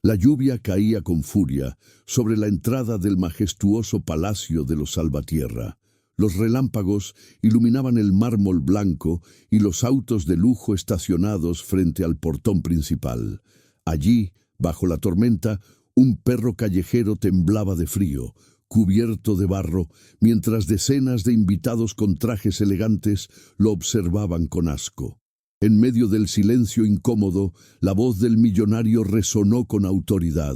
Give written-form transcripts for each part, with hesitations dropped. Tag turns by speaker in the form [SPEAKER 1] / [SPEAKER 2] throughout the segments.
[SPEAKER 1] La lluvia caía con furia sobre la entrada del majestuoso palacio de los Salvatierra. Los relámpagos iluminaban el mármol blanco y los autos de lujo estacionados frente al portón principal. Allí, bajo la tormenta, un perro callejero temblaba de frío, cubierto de barro, mientras decenas de invitados con trajes elegantes lo observaban con asco. En medio del silencio incómodo, la voz del millonario resonó con autoridad.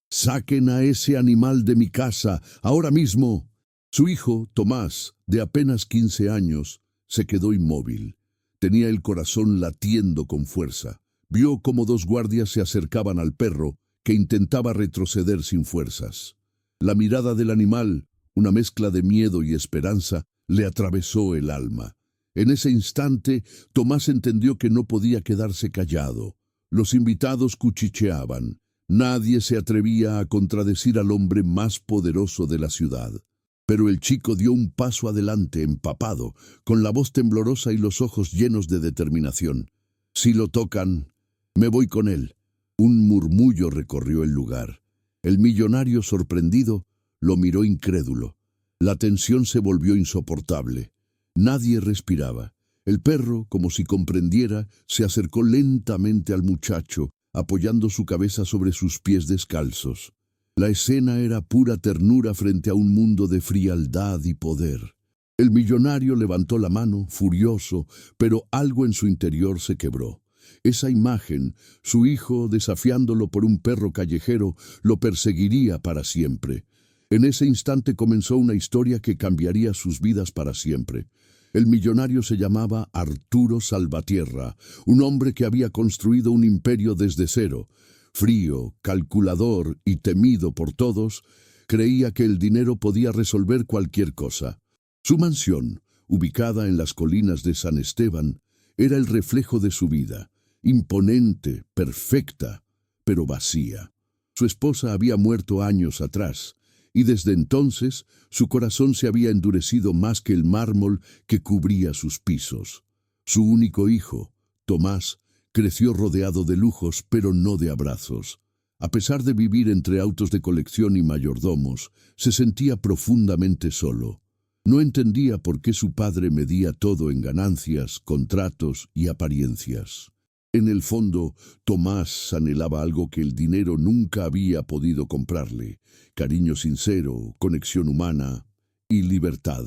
[SPEAKER 1] «¡Saquen a ese animal de mi casa, ahora mismo!». Su hijo, Tomás, de apenas 15 años, se quedó inmóvil. Tenía el corazón latiendo con fuerza. Vio cómo dos guardias se acercaban al perro, que intentaba retroceder sin fuerzas. La mirada del animal, una mezcla de miedo y esperanza, le atravesó el alma. En ese instante, Tomás entendió que no podía quedarse callado. Los invitados cuchicheaban. Nadie se atrevía a contradecir al hombre más poderoso de la ciudad. Pero el chico dio un paso adelante, empapado, con la voz temblorosa y los ojos llenos de determinación. «Si lo tocan, me voy con él». Un murmullo recorrió el lugar. El millonario, sorprendido, lo miró incrédulo. La tensión se volvió insoportable. Nadie respiraba. El perro, como si comprendiera, se acercó lentamente al muchacho, apoyando su cabeza sobre sus pies descalzos. La escena era pura ternura frente a un mundo de frialdad y poder. El millonario levantó la mano, furioso, pero algo en su interior se quebró. Esa imagen, su hijo desafiándolo por un perro callejero, lo perseguiría para siempre. En ese instante comenzó una historia que cambiaría sus vidas para siempre. El millonario se llamaba Arturo Salvatierra, un hombre que había construido un imperio desde cero. Frío, calculador y temido por todos, creía que el dinero podía resolver cualquier cosa. Su mansión, ubicada en las colinas de San Esteban, era el reflejo de su vida, imponente, perfecta, pero vacía. Su esposa había muerto años atrás, y desde entonces su corazón se había endurecido más que el mármol que cubría sus pisos. Su único hijo, Tomás, creció rodeado de lujos, pero no de abrazos. A pesar de vivir entre autos de colección y mayordomos, se sentía profundamente solo. No entendía por qué su padre medía todo en ganancias, contratos y apariencias. En el fondo, Tomás anhelaba algo que el dinero nunca había podido comprarle: cariño sincero, conexión humana y libertad.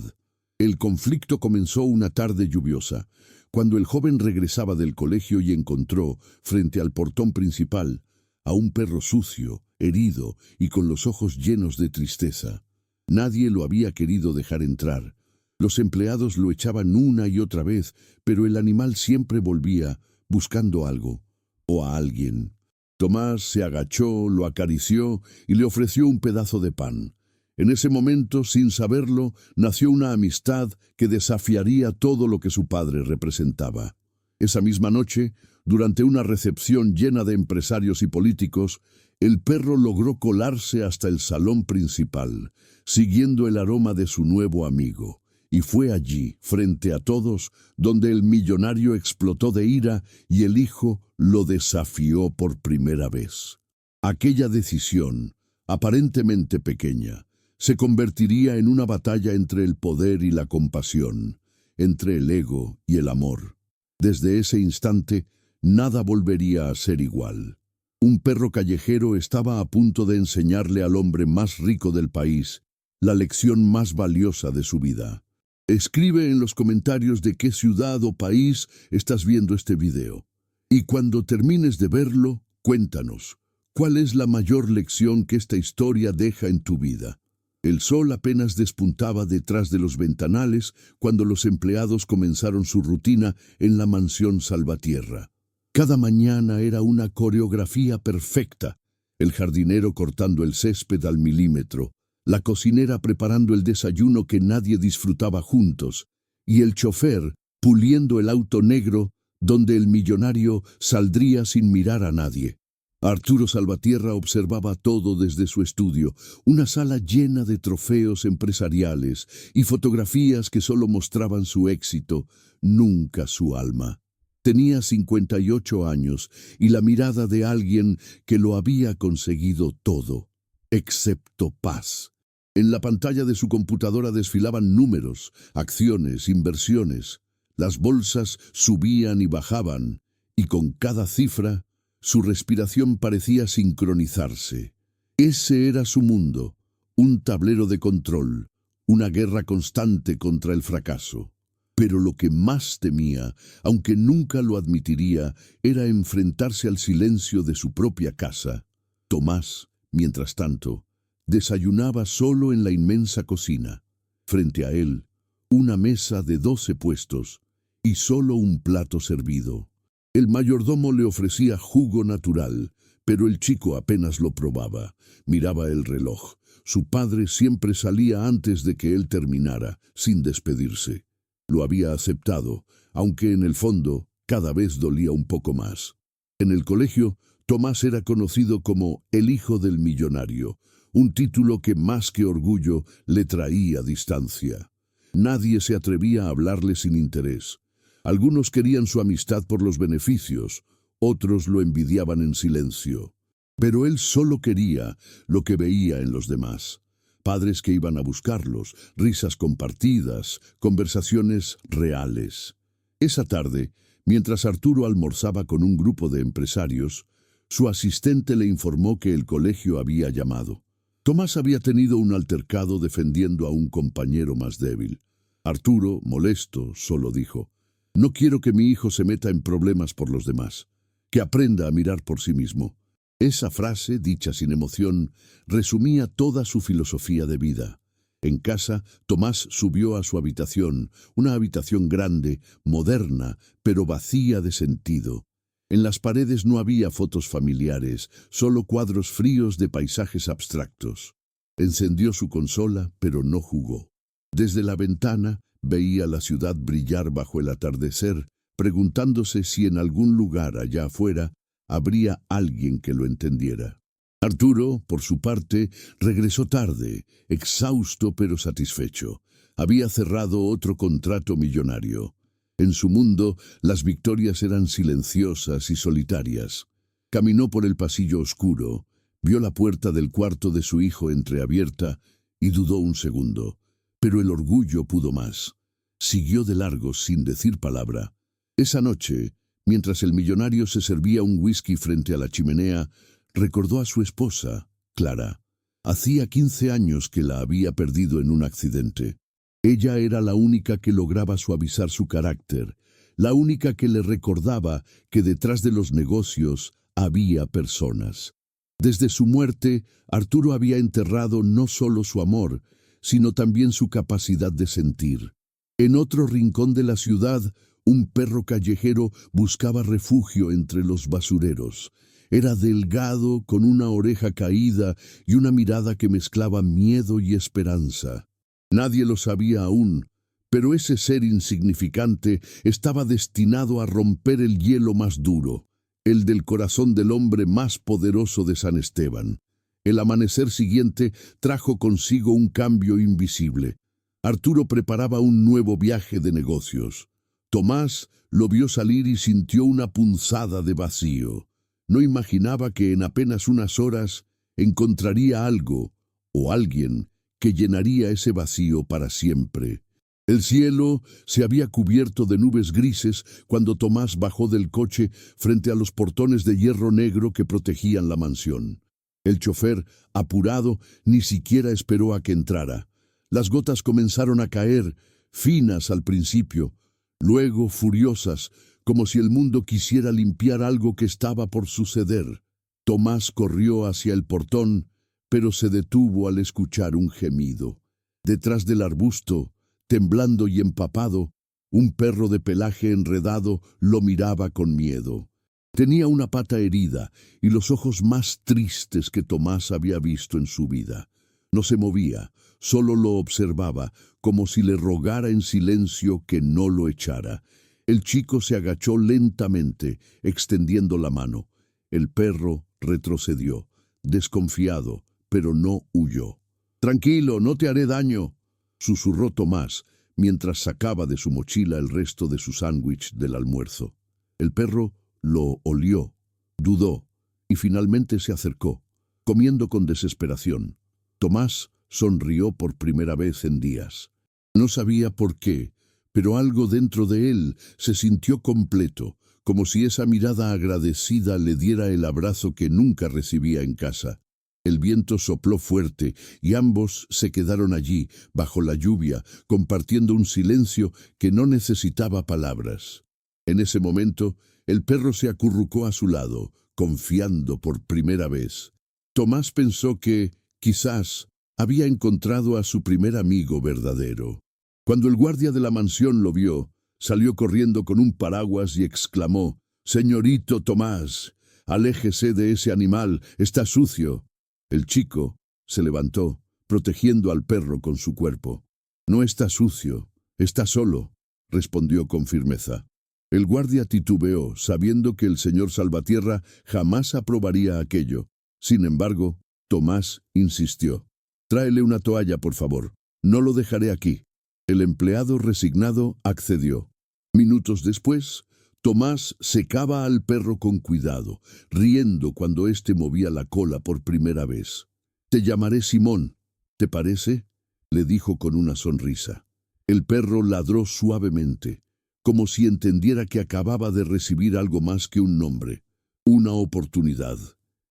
[SPEAKER 1] El conflicto comenzó una tarde lluviosa, cuando el joven regresaba del colegio y encontró, frente al portón principal, a un perro sucio, herido y con los ojos llenos de tristeza. Nadie lo había querido dejar entrar. Los empleados lo echaban una y otra vez, pero el animal siempre volvía, buscando algo o a alguien. Tomás se agachó, lo acarició y le ofreció un pedazo de pan. En ese momento, sin saberlo, nació una amistad que desafiaría todo lo que su padre representaba. Esa misma noche, durante una recepción llena de empresarios y políticos, el perro logró colarse hasta el salón principal, siguiendo el aroma de su nuevo amigo. Y fue allí, frente a todos, donde el millonario explotó de ira y el hijo lo desafió por primera vez. Aquella decisión, aparentemente pequeña, se convertiría en una batalla entre el poder y la compasión, entre el ego y el amor. Desde ese instante, nada volvería a ser igual. Un perro callejero estaba a punto de enseñarle al hombre más rico del país la lección más valiosa de su vida. Escribe en los comentarios de qué ciudad o país estás viendo este video. Y cuando termines de verlo, cuéntanos, ¿cuál es la mayor lección que esta historia deja en tu vida? El sol apenas despuntaba detrás de los ventanales cuando los empleados comenzaron su rutina en la mansión Salvatierra. Cada mañana era una coreografía perfecta: el jardinero cortando el césped al milímetro, la cocinera preparando el desayuno que nadie disfrutaba juntos, y el chofer puliendo el auto negro donde el millonario saldría sin mirar a nadie. Arturo Salvatierra observaba todo desde su estudio, una sala llena de trofeos empresariales y fotografías que solo mostraban su éxito, nunca su alma. Tenía 58 años y la mirada de alguien que lo había conseguido todo, excepto paz. En la pantalla de su computadora desfilaban números, acciones, inversiones. Las bolsas subían y bajaban, y con cada cifra, su respiración parecía sincronizarse. Ese era su mundo, un tablero de control, una guerra constante contra el fracaso. Pero lo que más temía, aunque nunca lo admitiría, era enfrentarse al silencio de su propia casa. Tomás, mientras tanto, desayunaba solo en la inmensa cocina. Frente a él, una mesa de 12 puestos y solo un plato servido. El mayordomo le ofrecía jugo natural, pero el chico apenas lo probaba. Miraba el reloj. Su padre siempre salía antes de que él terminara, sin despedirse. Lo había aceptado, aunque en el fondo cada vez dolía un poco más. En el colegio, Tomás era conocido como el hijo del millonario, un título que más que orgullo le traía distancia. Nadie se atrevía a hablarle sin interés. Algunos querían su amistad por los beneficios, otros lo envidiaban en silencio. Pero él solo quería lo que veía en los demás. Padres que iban a buscarlos, risas compartidas, conversaciones reales. Esa tarde, mientras Arturo almorzaba con un grupo de empresarios, su asistente le informó que el colegio había llamado. Tomás había tenido un altercado defendiendo a un compañero más débil. Arturo, molesto, solo dijo: «No quiero que mi hijo se meta en problemas por los demás. Que aprenda a mirar por sí mismo». Esa frase, dicha sin emoción, resumía toda su filosofía de vida. En casa, Tomás subió a su habitación, una habitación grande, moderna, pero vacía de sentido. En las paredes no había fotos familiares, solo cuadros fríos de paisajes abstractos. Encendió su consola, pero no jugó. Desde la ventana veía la ciudad brillar bajo el atardecer, preguntándose si en algún lugar allá afuera habría alguien que lo entendiera. Arturo, por su parte, regresó tarde, exhausto pero satisfecho. Había cerrado otro contrato millonario. En su mundo, las victorias eran silenciosas y solitarias. Caminó por el pasillo oscuro, vio la puerta del cuarto de su hijo entreabierta y dudó un segundo. Pero el orgullo pudo más. Siguió de largo sin decir palabra. Esa noche, mientras el millonario se servía un whisky frente a la chimenea, recordó a su esposa, Clara. Hacía 15 años que la había perdido en un accidente. Ella era la única que lograba suavizar su carácter, la única que le recordaba que detrás de los negocios había personas. Desde su muerte, Arturo había enterrado no solo su amor, sino también su capacidad de sentir. En otro rincón de la ciudad, un perro callejero buscaba refugio entre los basureros. Era delgado, con una oreja caída y una mirada que mezclaba miedo y esperanza. Nadie lo sabía aún, pero ese ser insignificante estaba destinado a romper el hielo más duro, el del corazón del hombre más poderoso de San Esteban. El amanecer siguiente trajo consigo un cambio invisible. Arturo preparaba un nuevo viaje de negocios. Tomás lo vio salir y sintió una punzada de vacío. No imaginaba que en apenas unas horas encontraría algo o alguien que llenaría ese vacío para siempre. El cielo se había cubierto de nubes grises cuando Tomás bajó del coche frente a los portones de hierro negro que protegían la mansión. El chofer, apurado, ni siquiera esperó a que entrara. Las gotas comenzaron a caer, finas al principio, luego furiosas, como si el mundo quisiera limpiar algo que estaba por suceder. Tomás corrió hacia el portón, pero se detuvo al escuchar un gemido. Detrás del arbusto, temblando y empapado, un perro de pelaje enredado lo miraba con miedo. Tenía una pata herida y los ojos más tristes que Tomás había visto en su vida. No se movía, solo lo observaba, como si le rogara en silencio que no lo echara. El chico se agachó lentamente, extendiendo la mano. El perro retrocedió, desconfiado, pero no huyó. «Tranquilo, no te haré daño», susurró Tomás, mientras sacaba de su mochila el resto de su sándwich del almuerzo. El perro lo olió, dudó y finalmente se acercó, comiendo con desesperación. Tomás sonrió por primera vez en días. No sabía por qué, pero algo dentro de él se sintió completo, como si esa mirada agradecida le diera el abrazo que nunca recibía en casa. El viento sopló fuerte y ambos se quedaron allí, bajo la lluvia, compartiendo un silencio que no necesitaba palabras. En ese momento, el perro se acurrucó a su lado, confiando por primera vez. Tomás pensó que, quizás, había encontrado a su primer amigo verdadero. Cuando el guardia de la mansión lo vio, salió corriendo con un paraguas y exclamó: «Señorito Tomás, aléjese de ese animal, está sucio». El chico se levantó, protegiendo al perro con su cuerpo. «No está sucio, está solo», respondió con firmeza. El guardia titubeó, sabiendo que el señor Salvatierra jamás aprobaría aquello. Sin embargo, Tomás insistió: «Tráele una toalla, por favor. No lo dejaré aquí». El empleado resignado accedió. Minutos después, Tomás secaba al perro con cuidado, riendo cuando éste movía la cola por primera vez. «Te llamaré Simón, ¿te parece?», le dijo con una sonrisa. El perro ladró suavemente, como si entendiera que acababa de recibir algo más que un nombre, una oportunidad.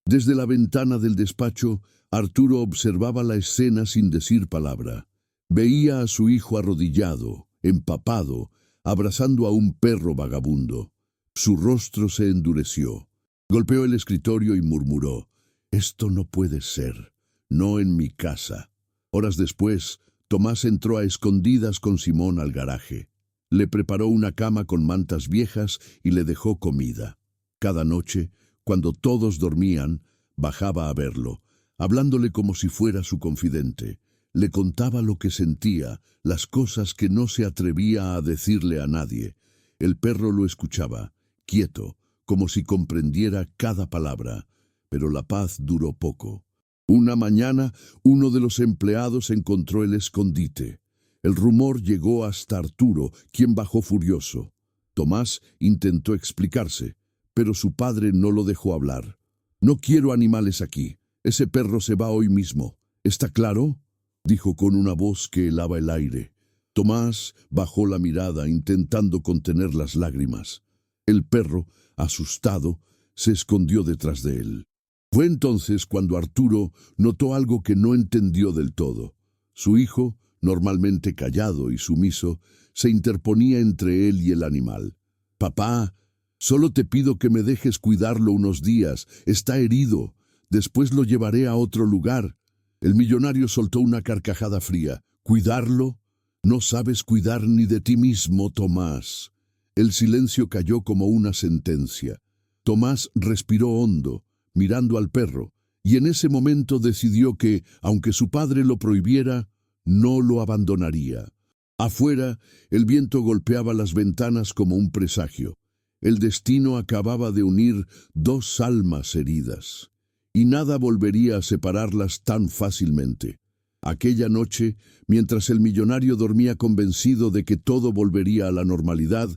[SPEAKER 1] Desde la ventana del despacho, Arturo observaba la escena sin decir palabra. Veía a su hijo arrodillado, empapado, abrazando a un perro vagabundo. Su rostro se endureció. Golpeó el escritorio y murmuró: «Esto no puede ser, no en mi casa». Horas después, Tomás entró a escondidas con Simón al garaje. Le preparó una cama con mantas viejas y le dejó comida. Cada noche, cuando todos dormían, bajaba a verlo, hablándole como si fuera su confidente. Le contaba lo que sentía, las cosas que no se atrevía a decirle a nadie. El perro lo escuchaba, quieto, como si comprendiera cada palabra, pero la paz duró poco. Una mañana, uno de los empleados encontró el escondite. El rumor llegó hasta Arturo, quien bajó furioso. Tomás intentó explicarse, pero su padre no lo dejó hablar. «No quiero animales aquí. Ese perro se va hoy mismo. ¿Está claro?», dijo con una voz que helaba el aire. Tomás bajó la mirada, intentando contener las lágrimas. El perro, asustado, se escondió detrás de él. Fue entonces cuando Arturo notó algo que no entendió del todo. Su hijo, normalmente callado y sumiso, se interponía entre él y el animal. «Papá, solo te pido que me dejes cuidarlo unos días. Está herido. Después lo llevaré a otro lugar». El millonario soltó una carcajada fría. «¿Cuidarlo? No sabes cuidar ni de ti mismo, Tomás». El silencio cayó como una sentencia. Tomás respiró hondo, mirando al perro, y en ese momento decidió que, aunque su padre lo prohibiera, no lo abandonaría. Afuera, el viento golpeaba las ventanas como un presagio. El destino acababa de unir dos almas heridas, y nada volvería a separarlas tan fácilmente. Aquella noche, mientras el millonario dormía convencido de que todo volvería a la normalidad,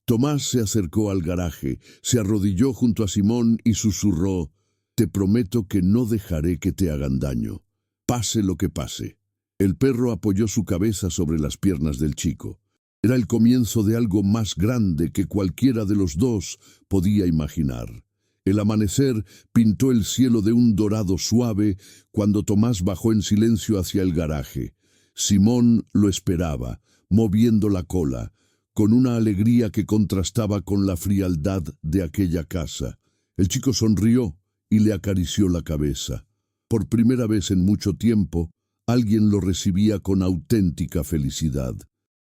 [SPEAKER 1] Tomás se acercó al garaje, se arrodilló junto a Simón y susurró: «Te prometo que no dejaré que te hagan daño, pase lo que pase». El perro apoyó su cabeza sobre las piernas del chico. Era el comienzo de algo más grande que cualquiera de los dos podía imaginar. El amanecer pintó el cielo de un dorado suave cuando Tomás bajó en silencio hacia el garaje. Simón lo esperaba, moviendo la cola, con una alegría que contrastaba con la frialdad de aquella casa. El chico sonrió y le acarició la cabeza. Por primera vez en mucho tiempo, alguien lo recibía con auténtica felicidad.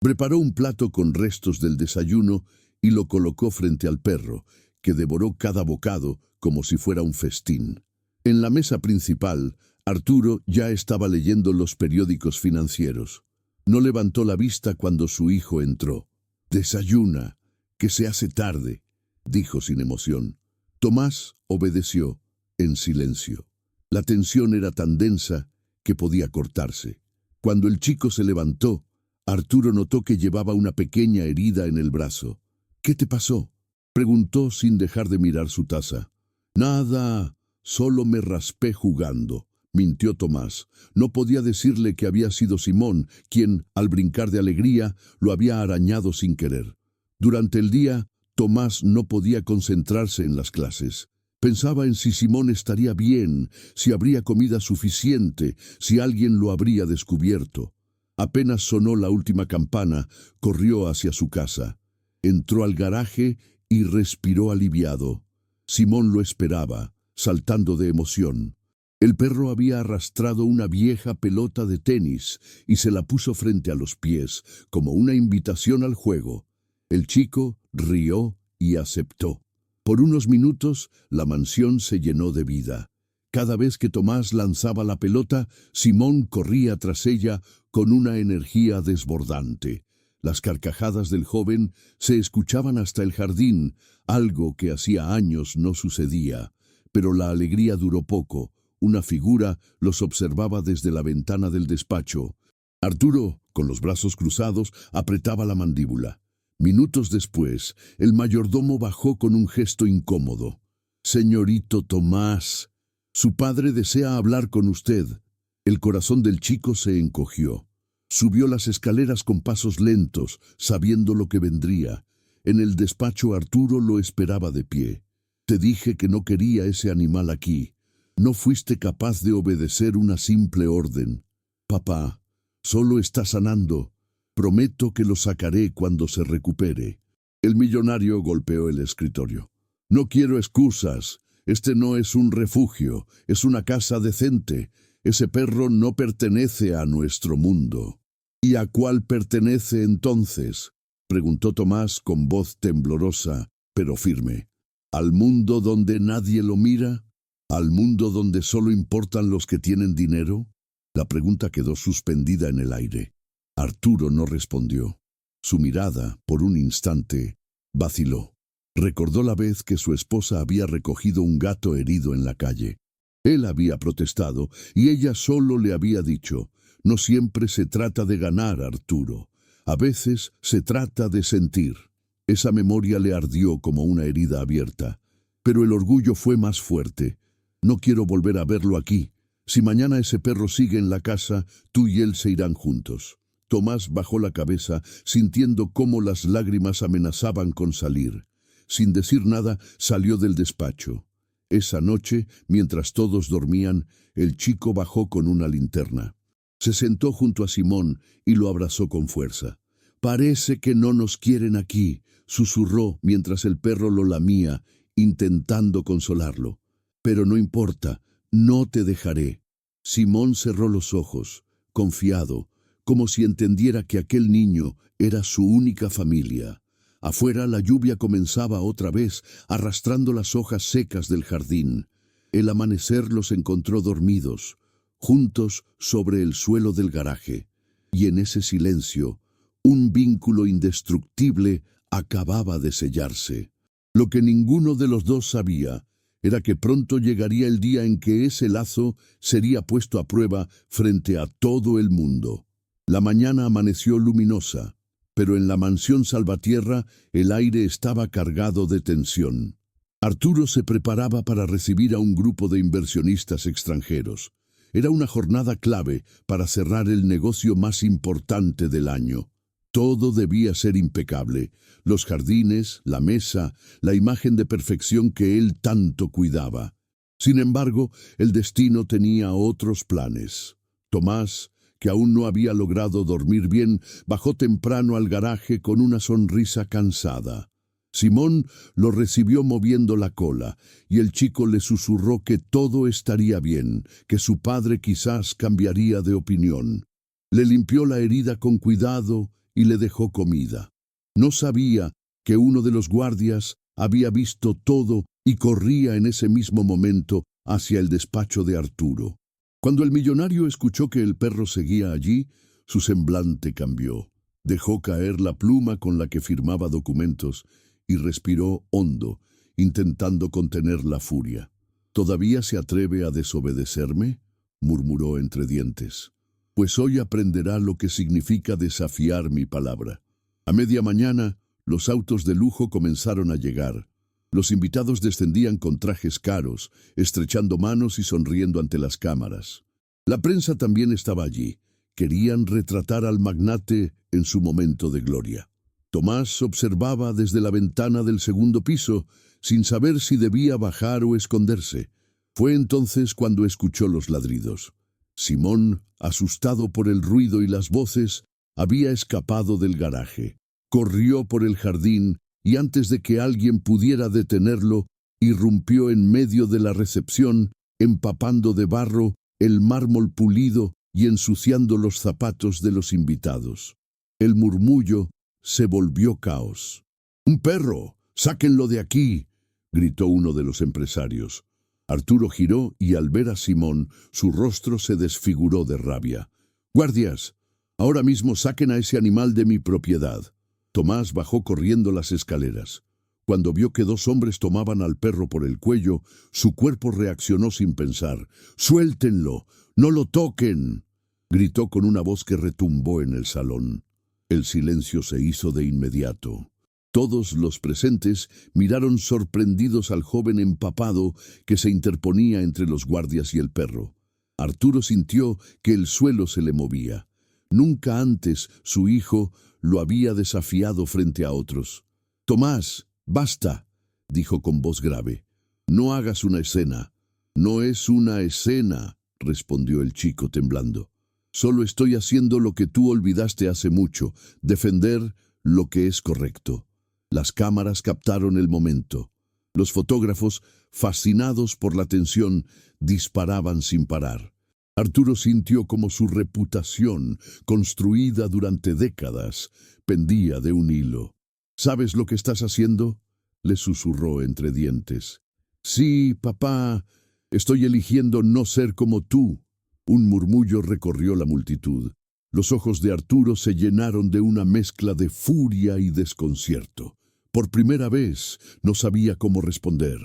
[SPEAKER 1] Preparó un plato con restos del desayuno y lo colocó frente al perro, que devoró cada bocado como si fuera un festín. En la mesa principal, Arturo ya estaba leyendo los periódicos financieros. No levantó la vista cuando su hijo entró. «Desayuna, que se hace tarde», dijo sin emoción. Tomás obedeció, en silencio. La tensión era tan densa que podía cortarse. Cuando el chico se levantó, Arturo notó que llevaba una pequeña herida en el brazo. «¿Qué te pasó?», Preguntó sin dejar de mirar su taza. Nada, solo me raspé jugando, mintió Tomás. No podía decirle que había sido Simón quien, al brincar de alegría, lo había arañado sin querer. Durante el día, Tomás no podía concentrarse en las clases. Pensaba en si Simón estaría bien, si habría comida suficiente, si alguien lo habría descubierto. Apenas sonó la última campana, corrió hacia su casa. Entró al garaje y respiró aliviado. Simón lo esperaba, saltando de emoción. El perro había arrastrado una vieja pelota de tenis y se la puso frente a los pies, como una invitación al juego. El chico rió y aceptó. Por unos minutos, la mansión se llenó de vida. Cada vez que Tomás lanzaba la pelota, Simón corría tras ella con una energía desbordante. Las carcajadas del joven se escuchaban hasta el jardín, algo que hacía años no sucedía. Pero la alegría duró poco. Una figura los observaba desde la ventana del despacho. Arturo, con los brazos cruzados, apretaba la mandíbula. Minutos después, el mayordomo bajó con un gesto incómodo. «Señorito Tomás, su padre desea hablar con usted». El corazón del chico se encogió. Subió las escaleras con pasos lentos, sabiendo lo que vendría. En el despacho Arturo lo esperaba de pie. «Te dije que no quería ese animal aquí. No fuiste capaz de obedecer una simple orden. Papá, solo está sanando. Prometo que lo sacaré cuando se recupere». El millonario golpeó el escritorio. «No quiero excusas. Este no es un refugio, es una casa decente. Ese perro no pertenece a nuestro mundo». «¿Y a cuál pertenece entonces?», preguntó Tomás con voz temblorosa, pero firme. «¿Al mundo donde nadie lo mira? ¿Al mundo donde solo importan los que tienen dinero?». La pregunta quedó suspendida en el aire. Arturo no respondió. Su mirada, por un instante, vaciló. Recordó la vez que su esposa había recogido un gato herido en la calle. Él había protestado y ella solo le había dicho: «No siempre se trata de ganar, Arturo. A veces se trata de sentir». Esa memoria le ardió como una herida abierta. Pero el orgullo fue más fuerte. «No quiero volver a verlo aquí. Si mañana ese perro sigue en la casa, tú y él se irán juntos». Tomás bajó la cabeza, sintiendo cómo las lágrimas amenazaban con salir. Sin decir nada, salió del despacho. Esa noche, mientras todos dormían, el chico bajó con una linterna. Se sentó junto a Simón y lo abrazó con fuerza. «Parece que no nos quieren aquí», susurró mientras el perro lo lamía, intentando consolarlo. «Pero no importa, no te dejaré». Simón cerró los ojos, confiado, como si entendiera que aquel niño era su única familia. Afuera la lluvia comenzaba otra vez, arrastrando las hojas secas del jardín. El amanecer los encontró dormidos, juntos sobre el suelo del garaje. Y en ese silencio, un vínculo indestructible acababa de sellarse. Lo que ninguno de los dos sabía era que pronto llegaría el día en que ese lazo sería puesto a prueba frente a todo el mundo. La mañana amaneció luminosa, pero en la mansión Salvatierra el aire estaba cargado de tensión. Arturo se preparaba para recibir a un grupo de inversionistas extranjeros. Era una jornada clave para cerrar el negocio más importante del año. Todo debía ser impecable: los jardines, la mesa, la imagen de perfección que él tanto cuidaba. Sin embargo, el destino tenía otros planes. Tomás, que aún no había logrado dormir bien, bajó temprano al garaje con una sonrisa cansada. Simón lo recibió moviendo la cola, y el chico le susurró que todo estaría bien, que su padre quizás cambiaría de opinión. Le limpió la herida con cuidado y le dejó comida. No sabía que uno de los guardias había visto todo y corría en ese mismo momento hacia el despacho de Arturo. Cuando el millonario escuchó que el perro seguía allí, su semblante cambió. Dejó caer la pluma con la que firmaba documentos y respiró hondo, intentando contener la furia. «¿Todavía se atreve a desobedecerme?», murmuró entre dientes. «Pues hoy aprenderá lo que significa desafiar mi palabra». A media mañana Los autos de lujo comenzaron a llegar. Los invitados descendían con trajes caros, estrechando manos y sonriendo ante las cámaras. La prensa también estaba allí. Querían retratar al magnate en su momento de gloria. Tomás observaba desde la ventana del segundo piso, sin saber si debía bajar o esconderse. Fue entonces cuando escuchó los ladridos. Simón, asustado por el ruido y las voces, había escapado del garaje. Corrió por el jardín y antes de que alguien pudiera detenerlo, irrumpió en medio de la recepción, empapando de barro el mármol pulido y ensuciando los zapatos de los invitados. El murmullo se volvió caos. «¡Un perro! ¡Sáquenlo de aquí!», gritó uno de los empresarios. Arturo giró y al ver a Simón, su rostro se desfiguró de rabia. «¡Guardias! Ahora mismo saquen a ese animal de mi propiedad». Tomás bajó corriendo las escaleras. Cuando vio que dos hombres tomaban al perro por el cuello, su cuerpo reaccionó sin pensar. «¡Suéltenlo! ¡No lo toquen!», gritó con una voz que retumbó en el salón. El silencio se hizo de inmediato. Todos los presentes miraron sorprendidos al joven empapado que se interponía entre los guardias y el perro. Arturo sintió que el suelo se le movía. Nunca antes su hijo lo había desafiado frente a otros. «Tomás, basta», dijo con voz grave. «No hagas una escena». «No es una escena», respondió el chico temblando. «Solo estoy haciendo lo que tú olvidaste hace mucho, defender lo que es correcto». Las cámaras captaron el momento. Los fotógrafos, fascinados por la tensión, disparaban sin parar. Arturo sintió como su reputación, construida durante décadas, pendía de un hilo. «¿Sabes lo que estás haciendo?», le susurró entre dientes. «Sí, papá, estoy eligiendo no ser como tú». Un murmullo recorrió la multitud. Los ojos de Arturo se llenaron de una mezcla de furia y desconcierto. Por primera vez no sabía cómo responder.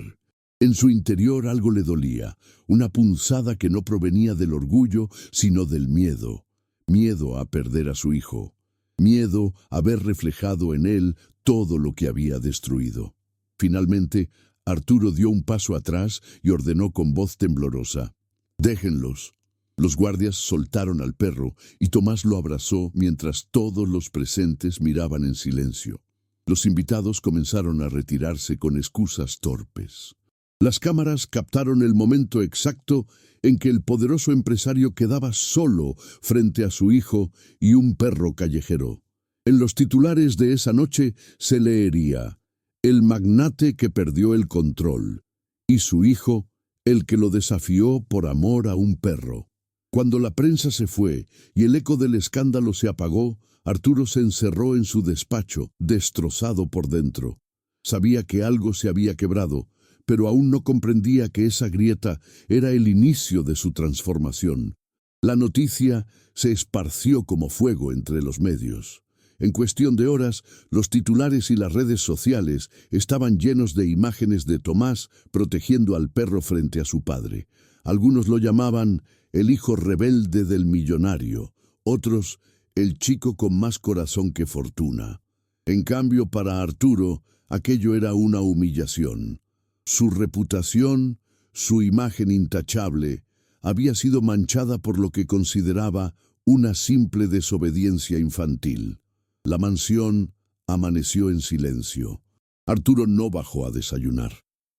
[SPEAKER 1] En su interior algo le dolía, una punzada que no provenía del orgullo, sino del miedo. Miedo a perder a su hijo. Miedo a ver reflejado en él todo lo que había destruido. Finalmente, Arturo dio un paso atrás y ordenó con voz temblorosa: «Déjenlos». Los guardias soltaron al perro y Tomás lo abrazó mientras todos los presentes miraban en silencio. Los invitados comenzaron a retirarse con excusas torpes. Las cámaras captaron el momento exacto en que el poderoso empresario quedaba solo frente a su hijo y un perro callejero. En los titulares de esa noche se leería: «El magnate que perdió el control» y su hijo, el que lo desafió por amor a un perro. Cuando la prensa se fue y el eco del escándalo se apagó, Arturo se encerró en su despacho, destrozado por dentro. Sabía que algo se había quebrado, pero aún no comprendía que esa grieta era el inicio de su transformación. La noticia se esparció como fuego entre los medios. En cuestión de horas, los titulares y las redes sociales estaban llenos de imágenes de Tomás protegiendo al perro frente a su padre. Algunos lo llamaban el hijo rebelde del millonario, otros el chico con más corazón que fortuna. En cambio, para Arturo, aquello era una humillación. Su reputación, su imagen intachable, había sido manchada por lo que consideraba una simple desobediencia infantil. La mansión amaneció en silencio. Arturo no bajó a desayunar.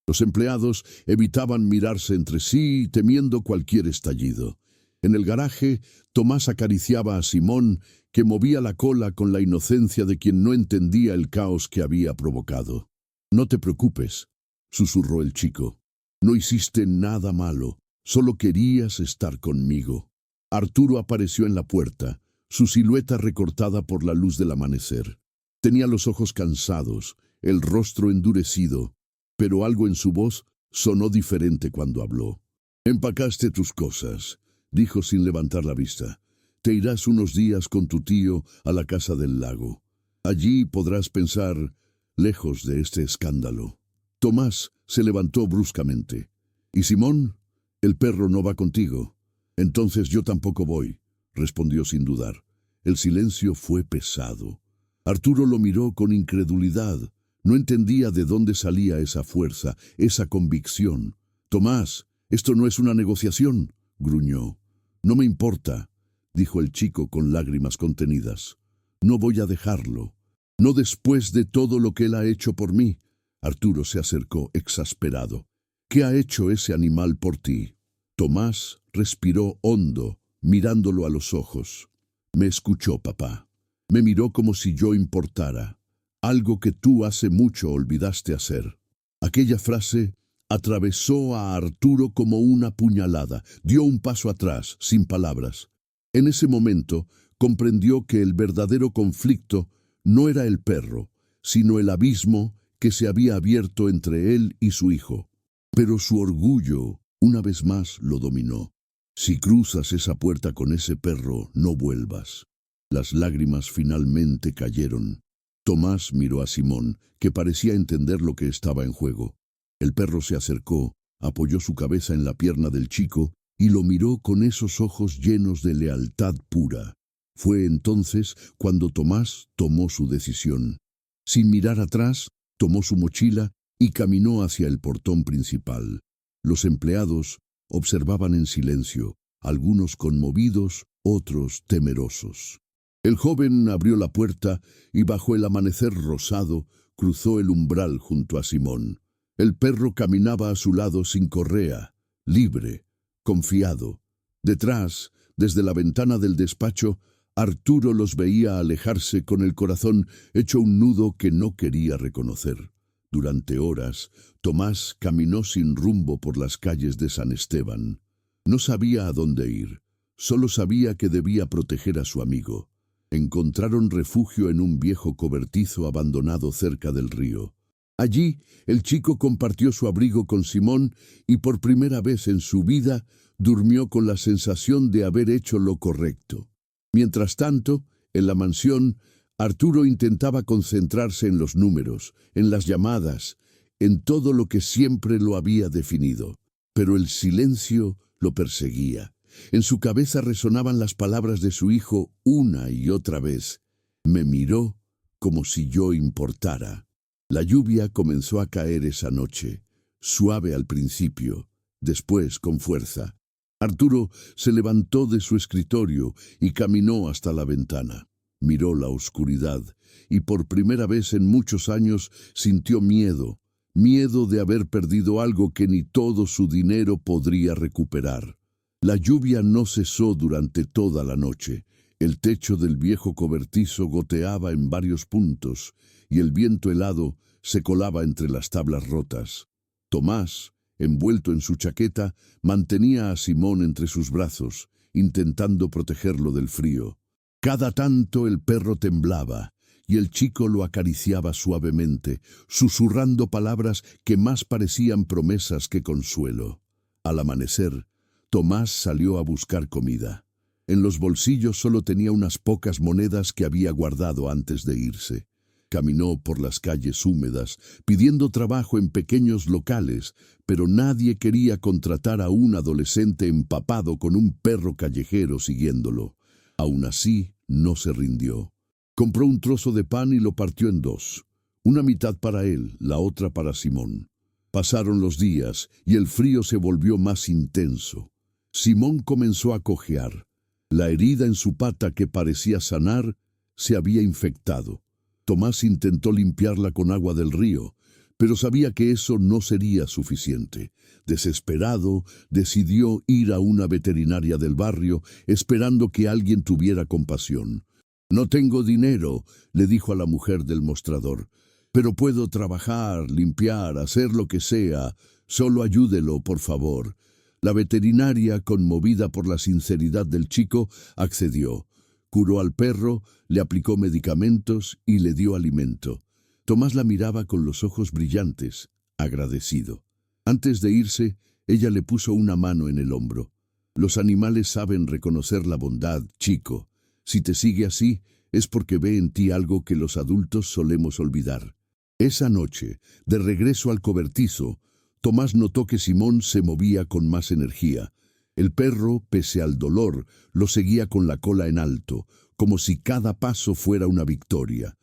[SPEAKER 1] Los empleados evitaban mirarse entre sí, temiendo cualquier estallido. En el garaje, Tomás acariciaba a Simón, que movía la cola con la inocencia de quien no entendía el caos que había provocado. «No te preocupes», susurró el chico. «No hiciste nada malo, solo querías estar conmigo». Arturo apareció en la puerta, su silueta recortada por la luz del amanecer. Tenía los ojos cansados, el rostro endurecido, pero algo en su voz sonó diferente cuando habló. «Empacaste tus cosas», dijo sin levantar la vista. «Te irás unos días con tu tío a la casa del lago. Allí podrás pensar, lejos de este escándalo». Tomás se levantó bruscamente. «¿Y Simón? El perro no va contigo». «Entonces yo tampoco voy», respondió sin dudar. El silencio fue pesado. Arturo lo miró con incredulidad. No entendía de dónde salía esa fuerza, esa convicción. «Tomás, esto no es una negociación», gruñó. «No me importa», dijo el chico con lágrimas contenidas. «No voy a dejarlo. No después de todo lo que él ha hecho por mí». Arturo se acercó exasperado. «¿Qué ha hecho ese animal por ti?» Tomás respiró hondo, mirándolo a los ojos. «Me escuchó, papá. Me miró como si yo importara. Algo que tú hace mucho olvidaste hacer». Aquella frase atravesó a Arturo como una puñalada. Dio un paso atrás, sin palabras. En ese momento comprendió que el verdadero conflicto no era el perro, sino el abismo que se había abierto entre él y su hijo. Pero su orgullo, una vez más, lo dominó. «Si cruzas esa puerta con ese perro, no vuelvas». Las lágrimas finalmente cayeron. Tomás miró a Simón, que parecía entender lo que estaba en juego. El perro se acercó, apoyó su cabeza en la pierna del chico y lo miró con esos ojos llenos de lealtad pura. Fue entonces cuando Tomás tomó su decisión. Sin mirar atrás, tomó su mochila y caminó hacia el portón principal. Los empleados observaban en silencio, algunos conmovidos, otros temerosos. El joven abrió la puerta y bajo el amanecer rosado cruzó el umbral junto a Simón. El perro caminaba a su lado sin correa, libre, confiado. Detrás, desde la ventana del despacho, Arturo los veía alejarse con el corazón hecho un nudo que no quería reconocer. Durante horas, Tomás caminó sin rumbo por las calles de San Esteban. No sabía a dónde ir, solo sabía que debía proteger a su amigo. Encontraron refugio en un viejo cobertizo abandonado cerca del río. Allí, el chico compartió su abrigo con Simón y por primera vez en su vida durmió con la sensación de haber hecho lo correcto. Mientras tanto, en la mansión, Arturo intentaba concentrarse en los números, en las llamadas, en todo lo que siempre lo había definido. Pero el silencio lo perseguía. En su cabeza resonaban las palabras de su hijo una y otra vez. «Me miró como si yo importara». La lluvia comenzó a caer esa noche, suave al principio, después con fuerza. Arturo se levantó de su escritorio y caminó hasta la ventana. Miró la oscuridad y por primera vez en muchos años sintió miedo, miedo de haber perdido algo que ni todo su dinero podría recuperar. La lluvia no cesó durante toda la noche. El techo del viejo cobertizo goteaba en varios puntos y el viento helado se colaba entre las tablas rotas. Tomás, envuelto en su chaqueta, mantenía a Simón entre sus brazos, intentando protegerlo del frío. Cada tanto el perro temblaba y el chico lo acariciaba suavemente, susurrando palabras que más parecían promesas que consuelo. Al amanecer, Tomás salió a buscar comida. En los bolsillos solo tenía unas pocas monedas que había guardado antes de irse. Caminó por las calles húmedas, pidiendo trabajo en pequeños locales, pero nadie quería contratar a un adolescente empapado con un perro callejero siguiéndolo. Aún así, no se rindió. Compró un trozo de pan y lo partió en dos. Una mitad para él, la otra para Simón. Pasaron los días y el frío se volvió más intenso. Simón comenzó a cojear. La herida en su pata que parecía sanar se había infectado. Tomás intentó limpiarla con agua del río, pero sabía que eso no sería suficiente. Desesperado, decidió ir a una veterinaria del barrio, esperando que alguien tuviera compasión. «No tengo dinero», le dijo a la mujer del mostrador, «pero puedo trabajar, limpiar, hacer lo que sea. Solo ayúdelo, por favor». La veterinaria, conmovida por la sinceridad del chico, accedió. Curó al perro, le aplicó medicamentos y le dio alimento. Tomás la miraba con los ojos brillantes, agradecido. Antes de irse, ella le puso una mano en el hombro. «Los animales saben reconocer la bondad, chico. Si te sigue así, es porque ve en ti algo que los adultos solemos olvidar». Esa noche, de regreso al cobertizo, Tomás notó que Simón se movía con más energía. El perro, pese al dolor, lo seguía con la cola en alto, como si cada paso fuera una victoria.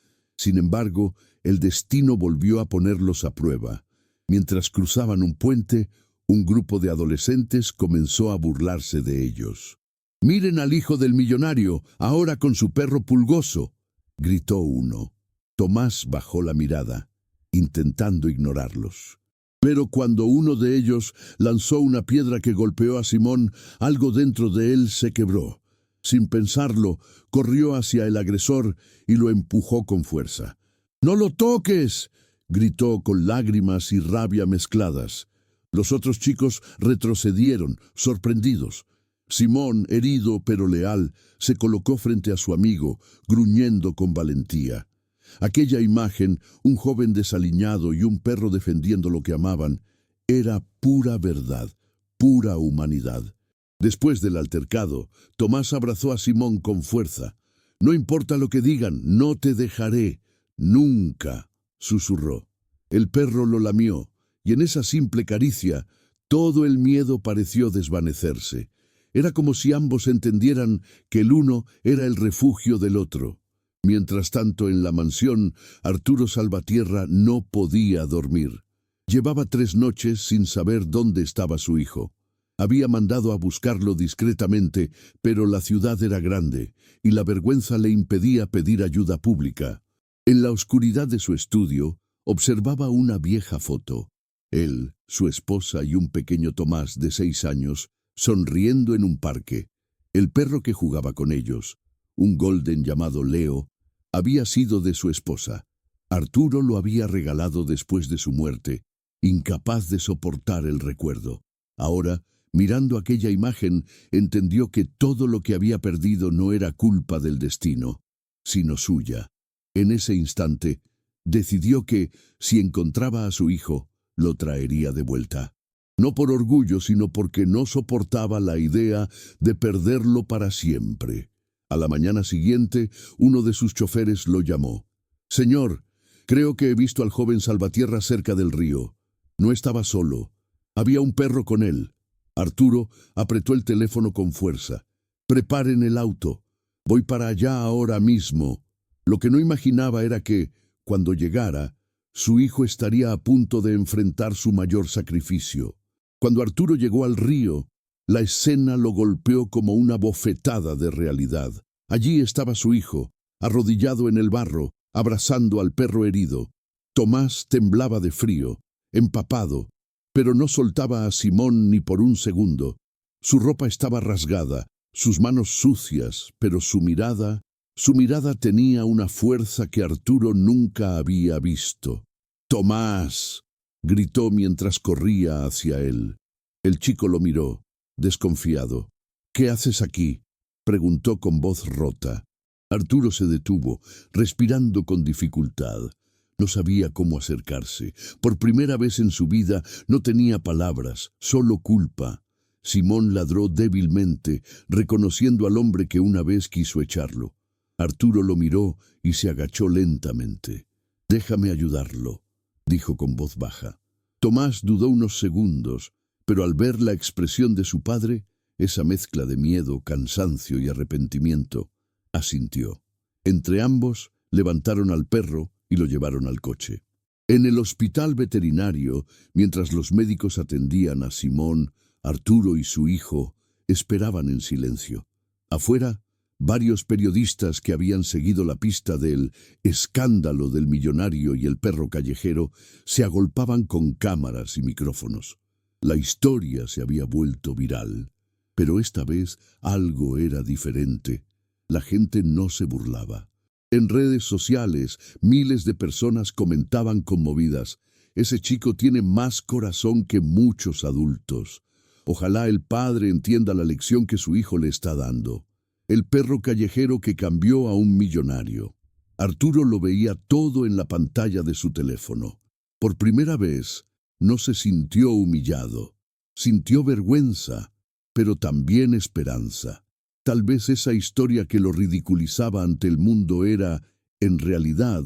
[SPEAKER 1] Sin embargo, el destino volvió a ponerlos a prueba. Mientras cruzaban un puente, un grupo de adolescentes comenzó a burlarse de ellos. «¡Miren al hijo del millonario, ahora con su perro pulgoso!», gritó uno. Tomás bajó la mirada, intentando ignorarlos. Pero cuando uno de ellos lanzó una piedra que golpeó a Simón, algo dentro de él se quebró. Sin pensarlo, corrió hacia el agresor y lo empujó con fuerza. «¡No lo toques!», gritó con lágrimas y rabia mezcladas. Los otros chicos retrocedieron, sorprendidos. Simón, herido pero leal, se colocó frente a su amigo, gruñendo con valentía. Aquella imagen, un joven desaliñado y un perro defendiendo lo que amaban, era pura verdad, pura humanidad. Después del altercado, Tomás abrazó a Simón con fuerza. «No importa lo que digan, no te dejaré, nunca», susurró. El perro lo lamió, y en esa simple caricia, todo el miedo pareció desvanecerse. Era como si ambos entendieran que el uno era el refugio del otro. Mientras tanto, en la mansión, Arturo Salvatierra no podía dormir. Llevaba 3 noches sin saber dónde estaba su hijo. Había mandado a buscarlo discretamente, pero la ciudad era grande, y la vergüenza le impedía pedir ayuda pública. En la oscuridad de su estudio, observaba una vieja foto. Él, su esposa y un pequeño Tomás de 6 años, sonriendo en un parque. El perro que jugaba con ellos, un golden llamado Leo, había sido de su esposa. Arturo lo había regalado después de su muerte, incapaz de soportar el recuerdo. Ahora, mirando aquella imagen, entendió que todo lo que había perdido no era culpa del destino, sino suya. En ese instante, decidió que, si encontraba a su hijo, lo traería de vuelta. No por orgullo, sino porque no soportaba la idea de perderlo para siempre. A la mañana siguiente, uno de sus choferes lo llamó. «Señor, creo que he visto al joven Salvatierra cerca del río. No estaba solo. Había un perro con él». Arturo apretó el teléfono con fuerza. «Preparen el auto. Voy para allá ahora mismo». Lo que no imaginaba era que, cuando llegara, su hijo estaría a punto de enfrentar su mayor sacrificio. Cuando Arturo llegó al río, la escena lo golpeó como una bofetada de realidad. Allí estaba su hijo, arrodillado en el barro, abrazando al perro herido. Tomás temblaba de frío, empapado, pero no soltaba a Simón ni por un segundo. Su ropa estaba rasgada, sus manos sucias, pero su mirada tenía una fuerza que Arturo nunca había visto. «¡Tomás!», gritó mientras corría hacia él. El chico lo miró, desconfiado. «¿Qué haces aquí?», preguntó con voz rota. Arturo se detuvo, respirando con dificultad. No sabía cómo acercarse. Por primera vez en su vida no tenía palabras, solo culpa. Simón ladró débilmente, reconociendo al hombre que una vez quiso echarlo. Arturo lo miró y se agachó lentamente. «Déjame ayudarlo», dijo con voz baja. Tomás dudó unos segundos, pero al ver la expresión de su padre, esa mezcla de miedo, cansancio y arrepentimiento, asintió. Entre ambos, levantaron al perro y lo llevaron al coche. En el hospital veterinario, mientras los médicos atendían a Simón, Arturo y su hijo, esperaban en silencio. Afuera, varios periodistas que habían seguido la pista del escándalo del millonario y el perro callejero se agolpaban con cámaras y micrófonos. La historia se había vuelto viral, pero esta vez algo era diferente. La gente no se burlaba. En redes sociales, miles de personas comentaban conmovidas: «Ese chico tiene más corazón que muchos adultos. Ojalá el padre entienda la lección que su hijo le está dando». El perro callejero que cambió a un millonario. Arturo lo veía todo en la pantalla de su teléfono. Por primera vez, no se sintió humillado. Sintió vergüenza, pero también esperanza. Tal vez esa historia que lo ridiculizaba ante el mundo era, en realidad,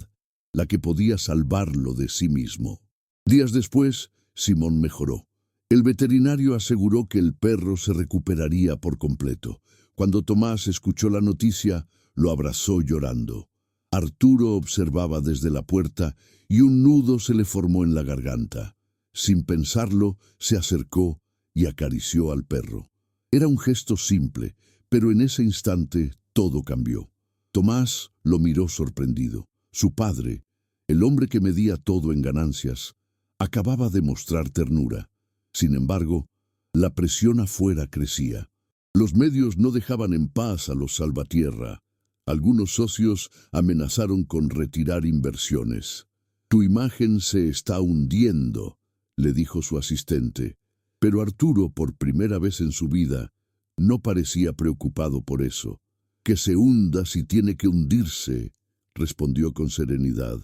[SPEAKER 1] la que podía salvarlo de sí mismo. Días después, Simón mejoró. El veterinario aseguró que el perro se recuperaría por completo. Cuando Tomás escuchó la noticia, lo abrazó llorando. Arturo observaba desde la puerta y un nudo se le formó en la garganta. Sin pensarlo, se acercó y acarició al perro. Era un gesto simple, pero en ese instante todo cambió. Tomás lo miró sorprendido. Su padre, el hombre que medía todo en ganancias, acababa de mostrar ternura. Sin embargo, la presión afuera crecía. Los medios no dejaban en paz a los Salvatierra. Algunos socios amenazaron con retirar inversiones. «Tu imagen se está hundiendo», le dijo su asistente. Pero Arturo, por primera vez en su vida, no parecía preocupado por eso. «Que se hunda si tiene que hundirse», respondió con serenidad.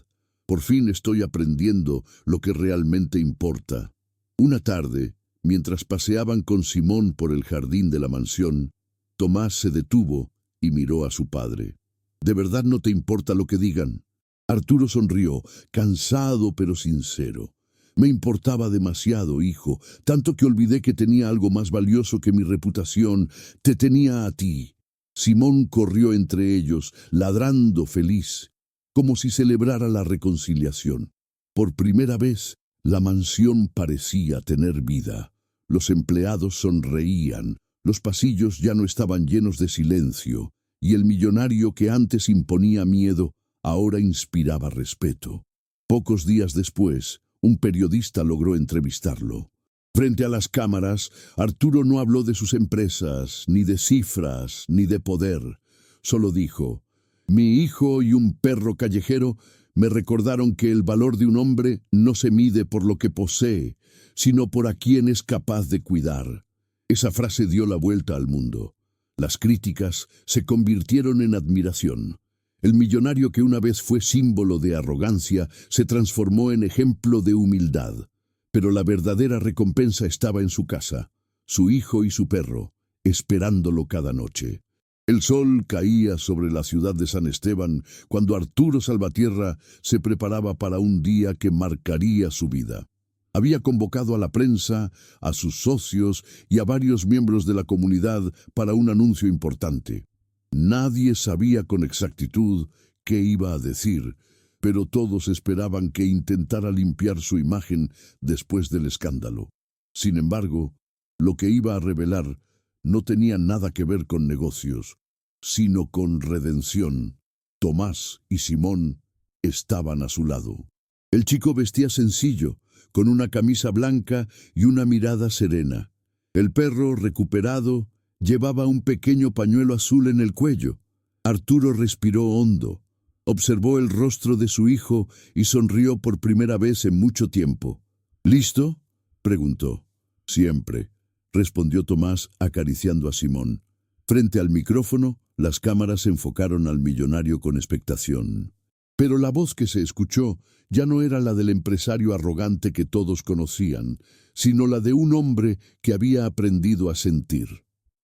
[SPEAKER 1] «Por fin estoy aprendiendo lo que realmente importa». Una tarde, mientras paseaban con Simón por el jardín de la mansión, Tomás se detuvo y miró a su padre. «¿De verdad no te importa lo que digan?». Arturo sonrió, cansado pero sincero. «Me importaba demasiado, hijo, tanto que olvidé que tenía algo más valioso que mi reputación. Te tenía a ti». Simón corrió entre ellos, ladrando feliz, como si celebrara la reconciliación. Por primera vez, la mansión parecía tener vida. Los empleados sonreían, los pasillos ya no estaban llenos de silencio, y el millonario que antes imponía miedo, ahora inspiraba respeto. Pocos días después, un periodista logró entrevistarlo. Frente a las cámaras, Arturo no habló de sus empresas, ni de cifras, ni de poder. Solo dijo: «Mi hijo y un perro callejero me recordaron que el valor de un hombre no se mide por lo que posee, sino por a quién es capaz de cuidar». Esa frase dio la vuelta al mundo. Las críticas se convirtieron en admiración. El millonario que una vez fue símbolo de arrogancia se transformó en ejemplo de humildad. Pero la verdadera recompensa estaba en su casa, su hijo y su perro, esperándolo cada noche. El sol caía sobre la ciudad de San Esteban cuando Arturo Salvatierra se preparaba para un día que marcaría su vida. Había convocado a la prensa, a sus socios y a varios miembros de la comunidad para un anuncio importante. Nadie sabía con exactitud qué iba a decir, pero todos esperaban que intentara limpiar su imagen después del escándalo. Sin embargo, lo que iba a revelar no tenía nada que ver con negocios, sino con redención. Tomás y Simón estaban a su lado. El chico vestía sencillo, con una camisa blanca y una mirada serena. El perro, recuperado, llevaba un pequeño pañuelo azul en el cuello. Arturo respiró hondo. Observó el rostro de su hijo y sonrió por primera vez en mucho tiempo. «¿Listo?», preguntó. «Siempre», respondió Tomás acariciando a Simón. Frente al micrófono, las cámaras enfocaron al millonario con expectación. Pero la voz que se escuchó ya no era la del empresario arrogante que todos conocían, sino la de un hombre que había aprendido a sentir.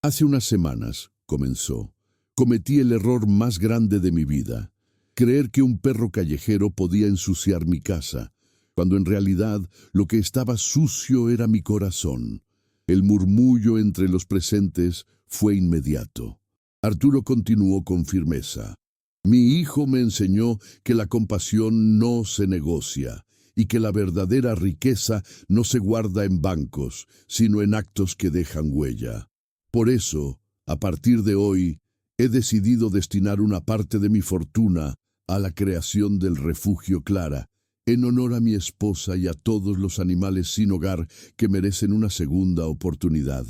[SPEAKER 1] «Hace unas semanas», comenzó, «cometí el error más grande de mi vida. Creer que un perro callejero podía ensuciar mi casa, cuando en realidad lo que estaba sucio era mi corazón». El murmullo entre los presentes fue inmediato. Arturo continuó con firmeza. «Mi hijo me enseñó que la compasión no se negocia y que la verdadera riqueza no se guarda en bancos, sino en actos que dejan huella. Por eso, a partir de hoy, he decidido destinar una parte de mi fortuna a la creación del refugio Clara, en honor a mi esposa y a todos los animales sin hogar que merecen una segunda oportunidad».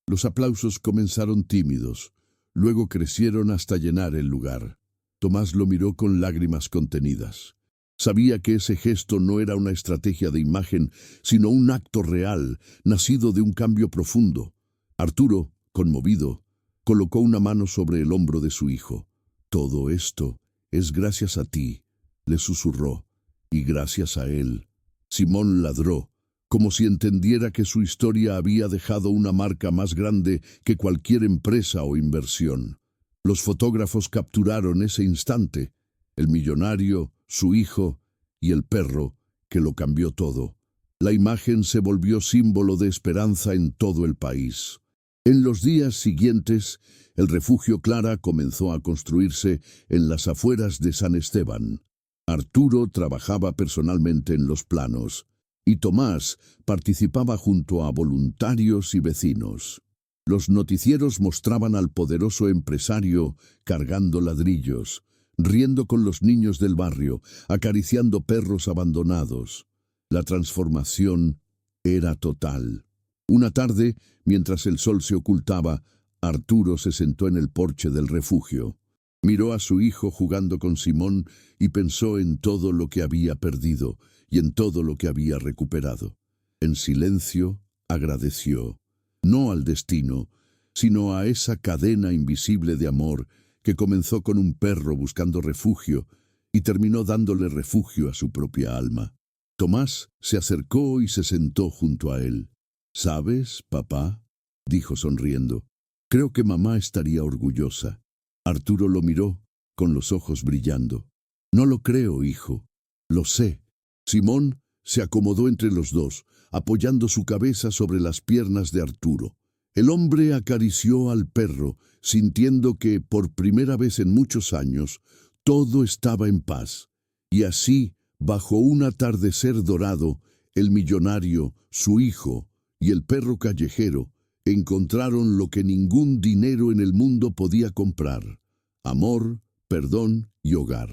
[SPEAKER 1] Los aplausos comenzaron tímidos, luego crecieron hasta llenar el lugar. Tomás lo miró con lágrimas contenidas. Sabía que ese gesto no era una estrategia de imagen, sino un acto real, nacido de un cambio profundo. Arturo, conmovido, colocó una mano sobre el hombro de su hijo. «Todo esto es gracias a ti», le susurró, «y gracias a él». Simón ladró, como si entendiera que su historia había dejado una marca más grande que cualquier empresa o inversión. Los fotógrafos capturaron ese instante, el millonario, su hijo y el perro, que lo cambió todo. La imagen se volvió símbolo de esperanza en todo el país. En los días siguientes, el refugio Clara comenzó a construirse en las afueras de San Esteban. Arturo trabajaba personalmente en los planos, y Tomás participaba junto a voluntarios y vecinos. Los noticieros mostraban al poderoso empresario cargando ladrillos, riendo con los niños del barrio, acariciando perros abandonados. La transformación era total. Una tarde, mientras el sol se ocultaba, Arturo se sentó en el porche del refugio. Miró a su hijo jugando con Simón y pensó en todo lo que había perdido y en todo lo que había recuperado. En silencio, agradeció, no al destino, sino a esa cadena invisible de amor que comenzó con un perro buscando refugio y terminó dándole refugio a su propia alma. Tomás se acercó y se sentó junto a él. «¿Sabes, papá?», dijo sonriendo. «Creo que mamá estaría orgullosa». Arturo lo miró, con los ojos brillando. «No lo creo, hijo. Lo sé». Simón se acomodó entre los dos, apoyando su cabeza sobre las piernas de Arturo. El hombre acarició al perro, sintiendo que, por primera vez en muchos años, todo estaba en paz. Y así, bajo un atardecer dorado, el millonario, su hijo y el perro callejero encontraron lo que ningún dinero en el mundo podía comprar: amor, perdón y hogar.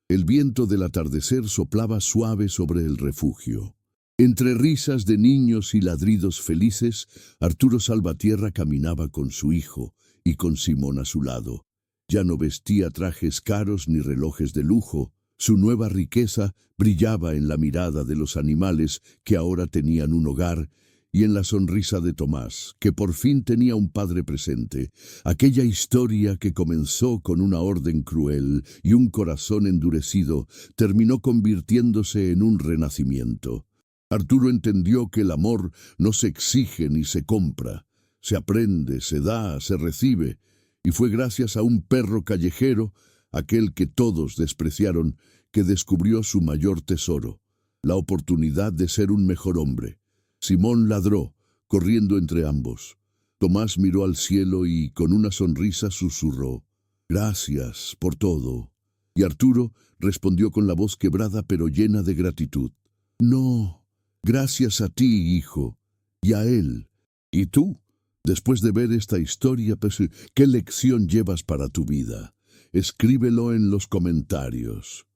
[SPEAKER 1] El viento del atardecer soplaba suave sobre el refugio. Entre risas de niños y ladridos felices, Arturo Salvatierra caminaba con su hijo y con Simón a su lado. Ya no vestía trajes caros ni relojes de lujo. Su nueva riqueza brillaba en la mirada de los animales que ahora tenían un hogar y en la sonrisa de Tomás, que por fin tenía un padre presente. Aquella historia que comenzó con una orden cruel y un corazón endurecido terminó convirtiéndose en un renacimiento. Arturo entendió que el amor no se exige ni se compra, se aprende, se da, se recibe, y fue gracias a un perro callejero, aquel que todos despreciaron, que descubrió su mayor tesoro, la oportunidad de ser un mejor hombre. Simón ladró, corriendo entre ambos. Tomás miró al cielo y, con una sonrisa, susurró: «Gracias por todo». Y Arturo respondió con la voz quebrada pero llena de gratitud: «No, gracias a ti, hijo, y a él. ¿Y tú? Después de ver esta historia, ¿qué lección llevas para tu vida? Escríbelo en los comentarios».